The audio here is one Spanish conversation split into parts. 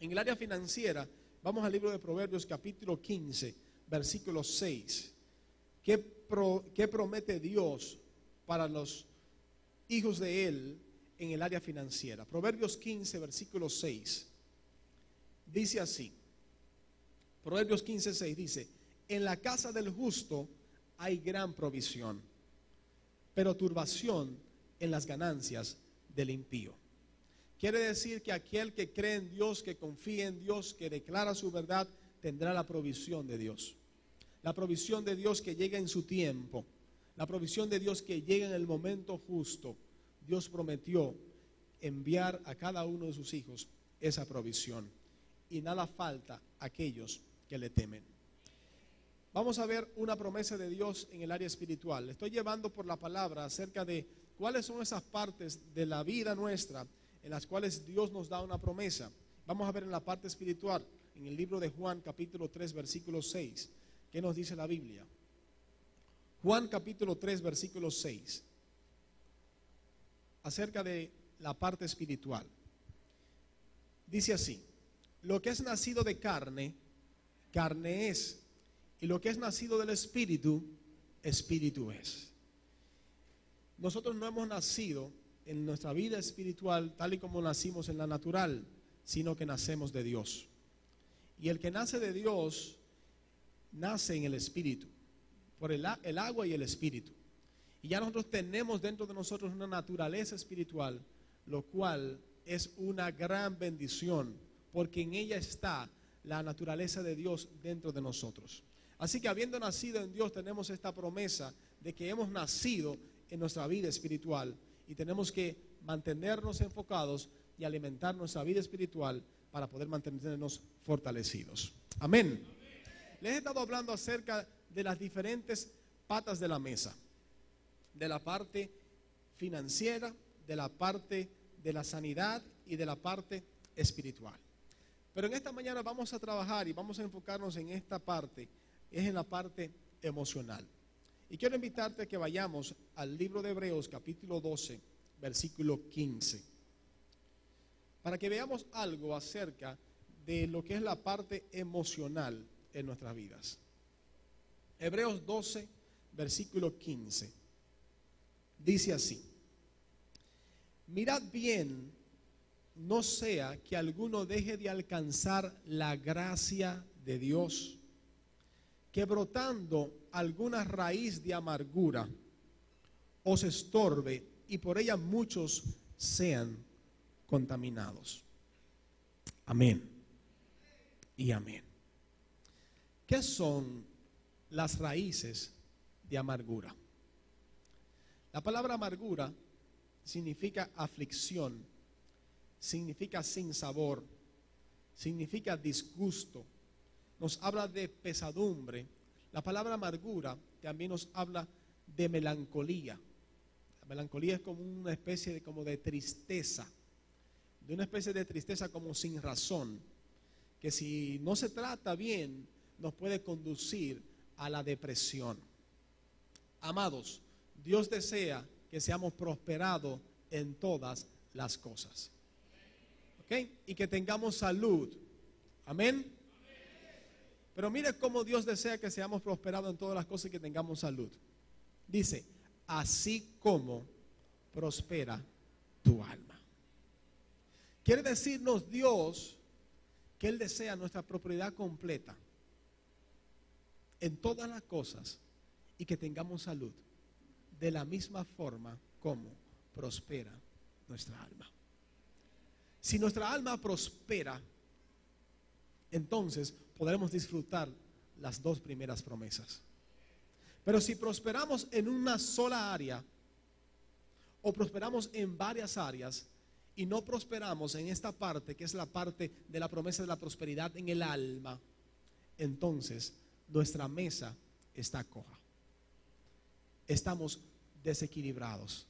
En el área financiera, vamos al libro de Proverbios capítulo 15, versículo 6. ¿Qué promete Dios para los hijos de Él en el área financiera? Proverbios 15, versículo 6. Dice así. Proverbios 15, 6 dice: en la casa del justo hay gran provisión, pero turbación en las ganancias del impío. Quiere decir que aquel que cree en Dios, que confía en Dios, que declara su verdad, tendrá la provisión de Dios. La provisión de Dios que llega en su tiempo. La provisión de Dios que llega en el momento justo. Dios prometió enviar a cada uno de sus hijos esa provisión. Y nada falta a aquellos que le temen. Vamos a ver una promesa de Dios en el área espiritual. Le estoy llevando por la palabra acerca de cuáles son esas partes de la vida nuestra en las cuales Dios nos da una promesa. Vamos a ver en la parte espiritual, en el libro de Juan capítulo 3 versículo 6. ¿Qué nos dice la Biblia? Juan capítulo 3 versículo 6. Acerca de la parte espiritual. Dice así: lo que es nacido de carne, carne es. Y lo que es nacido del Espíritu, Espíritu es. Nosotros no hemos nacido en nuestra vida espiritual tal y como nacimos en la natural, sino que nacemos de Dios. Y el que nace de Dios, nace en el Espíritu, por el agua y el Espíritu. Y ya nosotros tenemos dentro de nosotros una naturaleza espiritual, lo cual es una gran bendición, porque en ella está la naturaleza de Dios dentro de nosotros. Así que habiendo nacido en Dios, tenemos esta promesa de que hemos nacido en nuestra vida espiritual y tenemos que mantenernos enfocados y alimentar nuestra vida espiritual para poder mantenernos fortalecidos. Amén. Les he estado hablando acerca de las diferentes patas de la mesa, de la parte financiera, de la parte de la sanidad y de la parte espiritual. Pero en esta mañana vamos a trabajar y vamos a enfocarnos en esta parte, es en la parte emocional. Y quiero invitarte a que vayamos al libro de Hebreos capítulo 12, versículo 15, para que veamos algo acerca de lo que es la parte emocional en nuestras vidas. Hebreos 12, versículo 15, dice así: mirad bien, no sea que alguno deje de alcanzar la gracia de Dios, que brotando alguna raíz de amargura os estorbe y por ella muchos sean contaminados. Amén y amén. ¿Qué son las raíces de amargura? La palabra amargura significa aflicción, significa sinsabor, significa disgusto, nos habla de pesadumbre. La palabra amargura también nos habla de melancolía. La melancolía es como una especie de tristeza, de una especie de tristeza como sin razón, que si no se trata bien nos puede conducir a la depresión. Amados, Dios desea que seamos prosperados en todas las cosas, ¿ok? Y que tengamos salud. Amén. Pero mire cómo Dios desea que seamos prosperados en todas las cosas y que tengamos salud. Dice: así como prospera tu alma. Quiere decirnos Dios que Él desea nuestra propiedad completa en todas las cosas y que tengamos salud, de la misma forma como prospera nuestra alma. Si nuestra alma prospera, entonces podremos disfrutar las dos primeras promesas. Pero si prosperamos en una sola área o prosperamos en varias áreas y no prosperamos en esta parte, que es la parte de la promesa de la prosperidad en el alma, entonces nuestra mesa está coja. Estamos desequilibrados.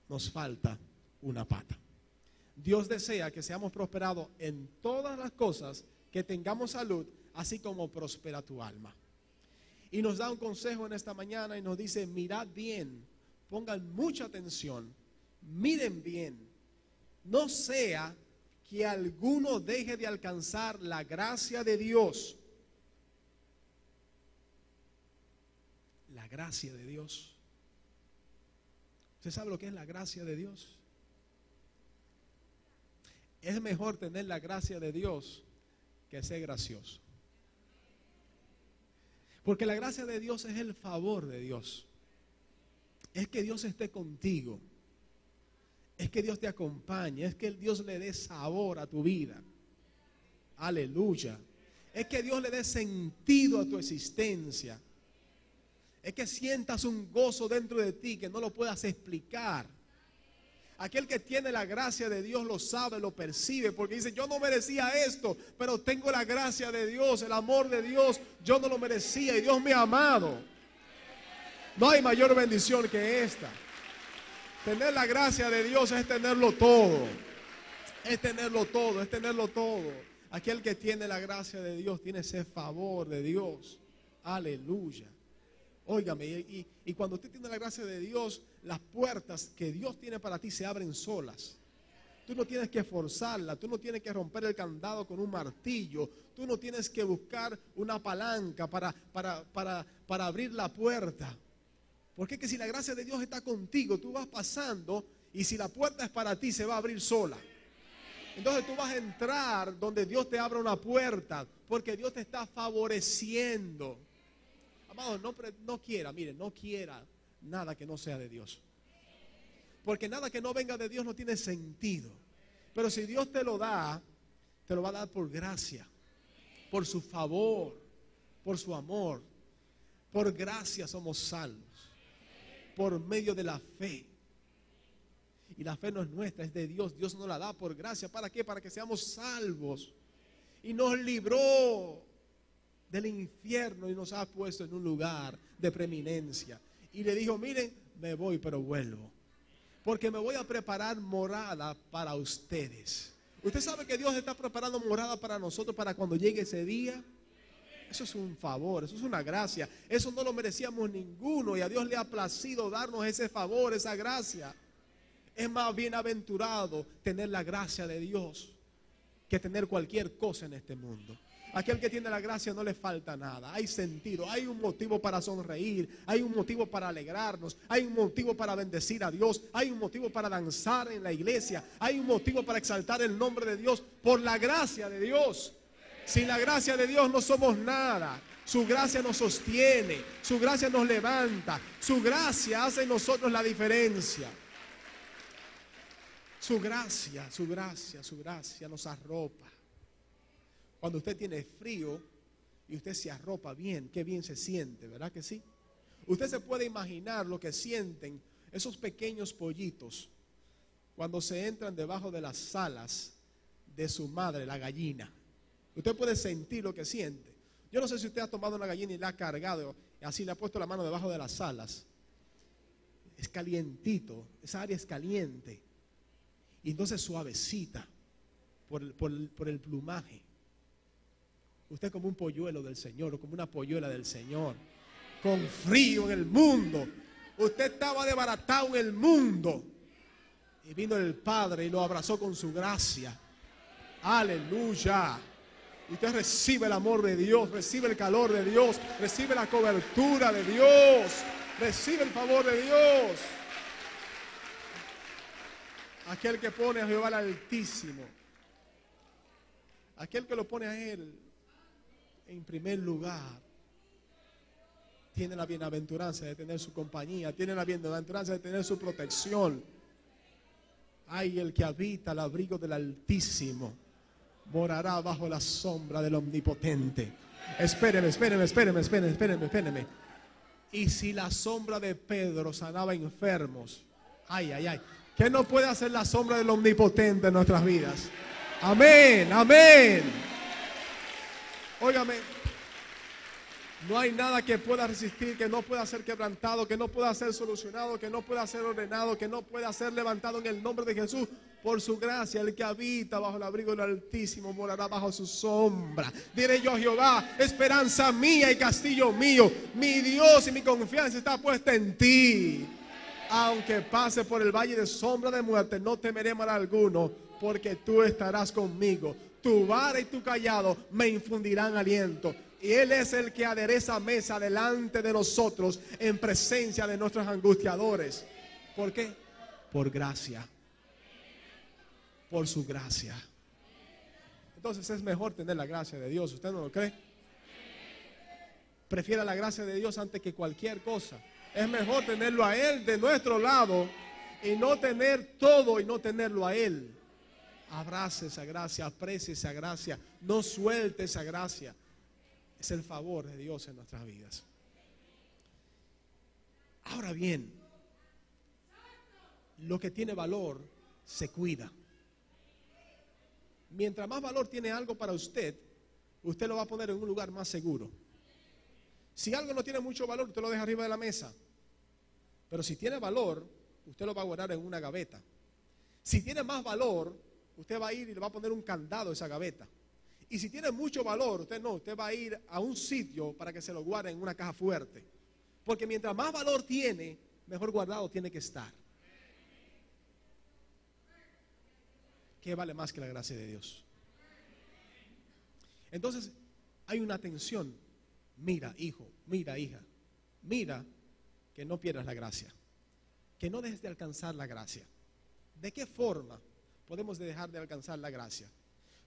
Nos falta una pata. Dios desea que seamos prosperados en todas las cosas, que tengamos salud, así como prospera tu alma. Y nos da un consejo en esta mañana y nos dice: mirad bien, pongan mucha atención, miren bien, no sea que alguno deje de alcanzar la gracia de Dios. La gracia de Dios. ¿Usted sabe lo que es la gracia de Dios? Es mejor tener la gracia de Dios que ser gracioso. Porque la gracia de Dios es el favor de Dios. Es que Dios esté contigo. Es que Dios te acompañe. Es que Dios le dé sabor a tu vida. Aleluya. Es que Dios le dé sentido a tu existencia. Es que sientas un gozo dentro de ti que no lo puedas explicar. Aquel que tiene la gracia de Dios lo sabe, lo percibe, porque dice: yo no merecía esto, pero tengo la gracia de Dios, el amor de Dios. Yo no lo merecía y Dios me ha amado. No hay mayor bendición que esta. Tener la gracia de Dios es tenerlo todo. Es tenerlo todo, es tenerlo todo. Aquel que tiene la gracia de Dios tiene ese favor de Dios. Aleluya. Óigame, y cuando usted tiene la gracia de Dios, las puertas que Dios tiene para ti se abren solas. Tú no tienes que forzarla, tú no tienes que romper el candado con un martillo, tú no tienes que buscar una palanca para abrir la puerta. Porque es que si la gracia de Dios está contigo, tú vas pasando y si la puerta es para ti, se va a abrir sola. Entonces tú vas a entrar donde Dios te abra una puerta, porque Dios te está favoreciendo. Amado, no quiera nada que no sea de Dios. Porque nada que no venga de Dios no tiene sentido. Pero si Dios te lo da, te lo va a dar por gracia, por su favor, por su amor. Por gracia somos salvos, por medio de la fe. Y la fe no es nuestra, es de Dios. Dios nos la da por gracia. ¿Para qué? Para que seamos salvos. Y nos libró del infierno y nos ha puesto en un lugar de preeminencia. Y le dijo: miren, me voy pero vuelvo, porque me voy a preparar morada para ustedes. ¿Usted sabe que Dios está preparando morada para nosotros para cuando llegue ese día? Eso es un favor, eso es una gracia. Eso no lo merecíamos ninguno y a Dios le ha placido darnos ese favor, esa gracia. Es más bienaventurado tener la gracia de Dios que tener cualquier cosa en este mundo. Aquel que tiene la gracia no le falta nada. Hay sentido, hay un motivo para sonreír, hay un motivo para alegrarnos, hay un motivo para bendecir a Dios, hay un motivo para danzar en la iglesia, hay un motivo para exaltar el nombre de Dios por la gracia de Dios. Sin la gracia de Dios no somos nada. Su gracia nos sostiene, su gracia nos levanta, su gracia hace en nosotros la diferencia. Su gracia nos arropa. Cuando usted tiene frío y usted se arropa bien, qué bien se siente, ¿verdad que sí? Usted se puede imaginar lo que sienten esos pequeños pollitos cuando se entran debajo de las alas de su madre, la gallina. Usted puede sentir lo que siente. Yo no sé si usted ha tomado una gallina y la ha cargado, así le ha puesto la mano debajo de las alas. Es calientito, esa área es caliente. Y entonces suavecita por el plumaje. Usted como un polluelo del Señor o como una polluela del Señor, con frío en el mundo. Usted estaba desbaratado en el mundo y vino el Padre y lo abrazó con su gracia. Aleluya. Y usted recibe el amor de Dios, recibe el calor de Dios, recibe la cobertura de Dios, recibe el favor de Dios. Aquel que pone a Jehová el Altísimo, aquel que lo pone a Él en primer lugar, tiene la bienaventuranza de tener su compañía, tiene la bienaventuranza de tener su protección. Ay, el que habita al abrigo del Altísimo morará bajo la sombra del Omnipotente. Espéreme. Y si la sombra de Pedro sanaba enfermos, ay, ¿qué no puede hacer la sombra del Omnipotente en nuestras vidas? Amén. Óigame, no hay nada que pueda resistir, que no pueda ser quebrantado, que no pueda ser solucionado, que no pueda ser ordenado, que no pueda ser levantado en el nombre de Jesús. Por su gracia, el que habita bajo el abrigo del Altísimo morará bajo su sombra. Diré yo a Jehová, esperanza mía y castillo mío, mi Dios y mi confianza está puesta en ti. Aunque pase por el valle de sombra de muerte, no temeré mal alguno, porque tú estarás conmigo. Tu vara y tu callado me infundirán aliento. Y Él es el que adereza mesa delante de nosotros en presencia de nuestros angustiadores. ¿Por qué? Por gracia. Por su gracia. Entonces es mejor tener la gracia de Dios. ¿Usted no lo cree? Prefiera la gracia de Dios antes que cualquier cosa. Es mejor tenerlo a Él de nuestro lado y no tener todo y no tenerlo a Él. Abrace esa gracia, aprecie esa gracia, no suelte esa gracia. Es el favor de Dios en nuestras vidas. Ahora bien, lo que tiene valor se cuida. Mientras más valor tiene algo para usted, usted lo va a poner en un lugar más seguro. Si algo no tiene mucho valor, usted lo deja arriba de la mesa. Pero si tiene valor, usted lo va a guardar en una gaveta. Si tiene más valor, usted va a ir y le va a poner un candado a esa gaveta. Y si tiene mucho valor, usted va a ir a un sitio para que se lo guarde en una caja fuerte. Porque mientras más valor tiene, mejor guardado tiene que estar. ¿Qué vale más que la gracia de Dios? Entonces, hay una tensión. Mira, hijo, mira, hija, mira que no pierdas la gracia, que no dejes de alcanzar la gracia. ¿De qué forma podemos dejar de alcanzar la gracia?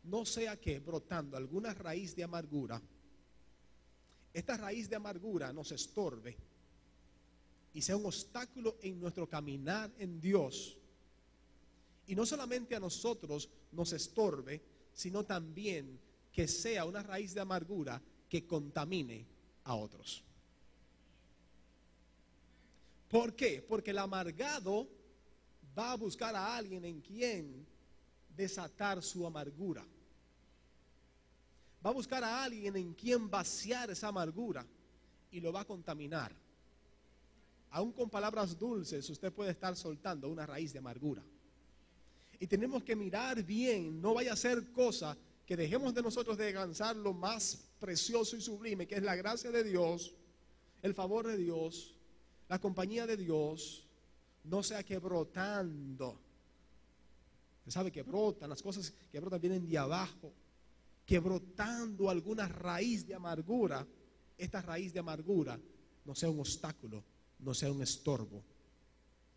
No sea que brotando alguna raíz de amargura, esta raíz de amargura nos estorbe y sea un obstáculo en nuestro caminar en Dios. Y no solamente a nosotros nos estorbe, sino también que sea una raíz de amargura que contamine a otros. ¿Por qué? Porque el amargado va a buscar a alguien en quien desatar su amargura. Va a buscar a alguien en quien vaciar esa amargura y lo va a contaminar. Aún con palabras dulces usted puede estar soltando una raíz de amargura. Y tenemos que mirar bien, no vaya a ser cosa que dejemos de nosotros de alcanzar lo más precioso y sublime, que es la gracia de Dios, el favor de Dios, la compañía de Dios, no sea que brotando. Usted sabe que brotan, las cosas que brotan vienen de abajo, que brotando alguna raíz de amargura, esta raíz de amargura no sea un obstáculo, no sea un estorbo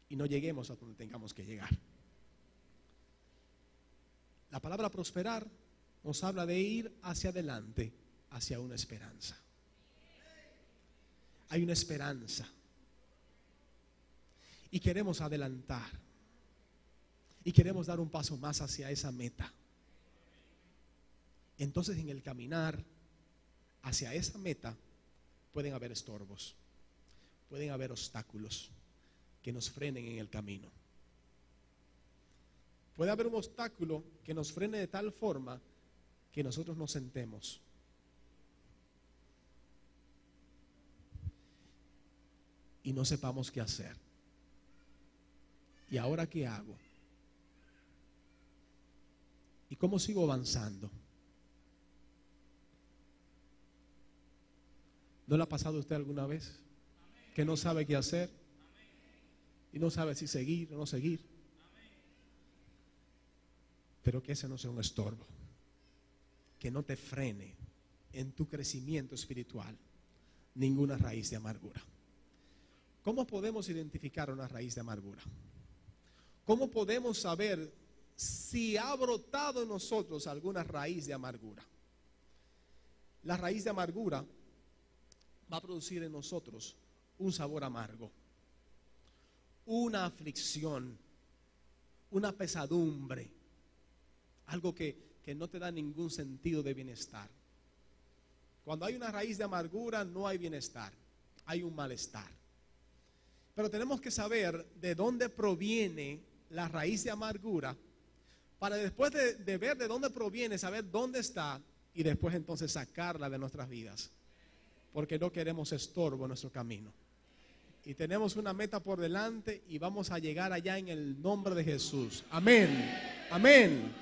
y no lleguemos a donde tengamos que llegar. La palabra prosperar nos habla de ir hacia adelante, hacia una esperanza. Hay una esperanza y queremos adelantar y queremos dar un paso más hacia esa meta. Entonces, en el caminar hacia esa meta pueden haber estorbos, pueden haber obstáculos que nos frenen en el camino. Puede haber un obstáculo que nos frene de tal forma que nosotros nos sentemos y no sepamos qué hacer. ¿Y ahora qué hago? ¿Y cómo sigo avanzando? ¿No le ha pasado a usted alguna vez que no sabe qué hacer y no sabe si seguir o no seguir? Pero que ese no sea un estorbo, que no te frene en tu crecimiento espiritual ninguna raíz de amargura. ¿Cómo podemos identificar una raíz de amargura? ¿Cómo podemos saber si ha brotado en nosotros alguna raíz de amargura? La raíz de amargura va a producir en nosotros un sabor amargo, una aflicción, una pesadumbre, algo que no te da ningún sentido de bienestar. Cuando hay una raíz de amargura no hay bienestar, hay un malestar. Pero tenemos que saber de dónde proviene la raíz de amargura para después de ver de dónde proviene, saber dónde está y después entonces sacarla de nuestras vidas. Porque no queremos estorbo en nuestro camino. Y tenemos una meta por delante y vamos a llegar allá en el nombre de Jesús. Amén. Amén.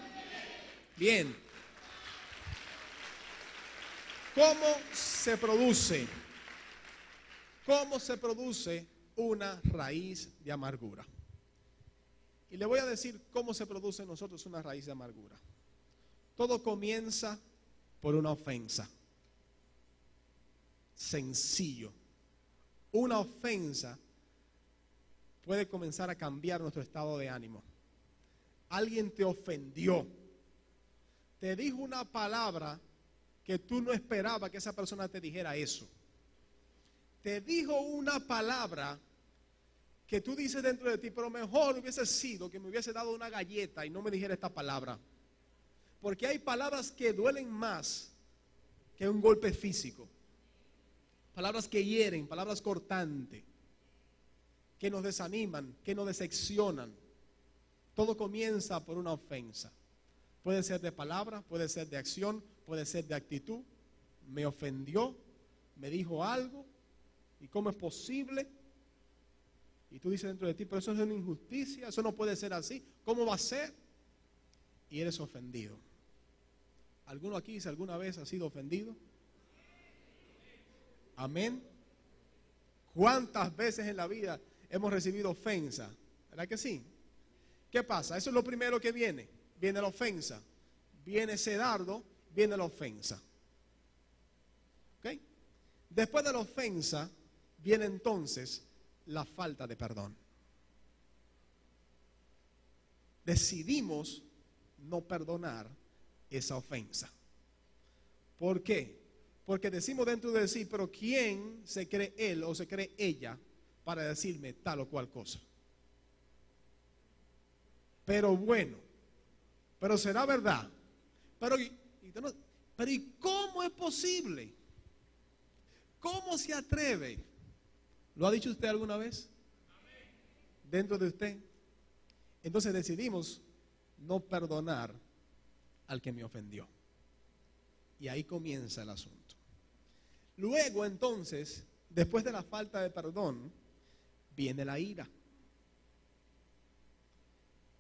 Bien. ¿Cómo se produce? ¿Cómo se produce una raíz de amargura? Y le voy a decir cómo se produce en nosotros una raíz de amargura. Todo comienza por una ofensa. Sencillo. Una ofensa puede comenzar a cambiar nuestro estado de ánimo. Alguien te ofendió. Te dijo una palabra que tú no esperabas que esa persona te dijera eso. Te dijo una palabra que tú dices dentro de ti, pero mejor hubiese sido que me hubiese dado una galleta y no me dijera esta palabra. Porque hay palabras que duelen más que un golpe físico. Palabras que hieren, palabras cortantes, que nos desaniman, que nos decepcionan. Todo comienza por una ofensa. Puede ser de palabra, puede ser de acción, puede ser de actitud. Me ofendió, me dijo algo, ¿y cómo es posible? Y tú dices dentro de ti, pero eso es una injusticia, eso no puede ser así, ¿cómo va a ser? Y eres ofendido. ¿Alguno aquí, si alguna vez ha sido ofendido? Amén. ¿Cuántas veces en la vida hemos recibido ofensa? ¿Verdad que sí? ¿Qué pasa? Eso es lo primero que viene. Viene la ofensa. Viene ese dardo, viene la ofensa. ¿Ok? Después de la ofensa, viene entonces la falta de perdón. Decidimos no perdonar esa ofensa. ¿Por qué? Porque decimos dentro de sí, pero ¿quién se cree él o se cree ella para decirme tal o cual cosa? Pero bueno, pero será verdad. Pero ¿y cómo es posible? ¿Cómo se atreve? ¿Lo ha dicho usted alguna vez? Dentro de usted. Entonces decidimos no perdonar al que me ofendió. Y ahí comienza el asunto. Luego entonces, después de la falta de perdón, viene la ira.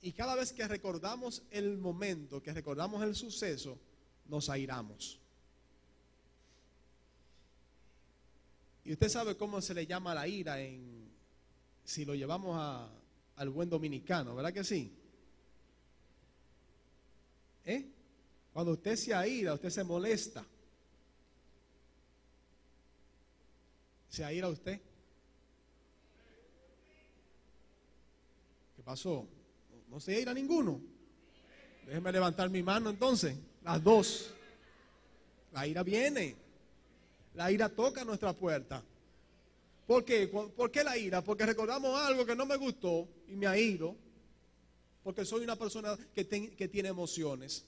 Y cada vez que recordamos el momento, que recordamos el suceso, nos airamos. Y usted sabe cómo se le llama la ira si lo llevamos al buen dominicano, ¿verdad que sí? Cuando usted se aira, usted se molesta. ¿Se aira usted? ¿Qué pasó? ¿No se aira ninguno? Déjeme levantar mi mano entonces, las dos. La ira viene. La ira toca nuestra puerta. ¿Por qué? ¿Por qué la ira? Porque recordamos algo que no me gustó y me airo. Porque soy una persona que tiene emociones.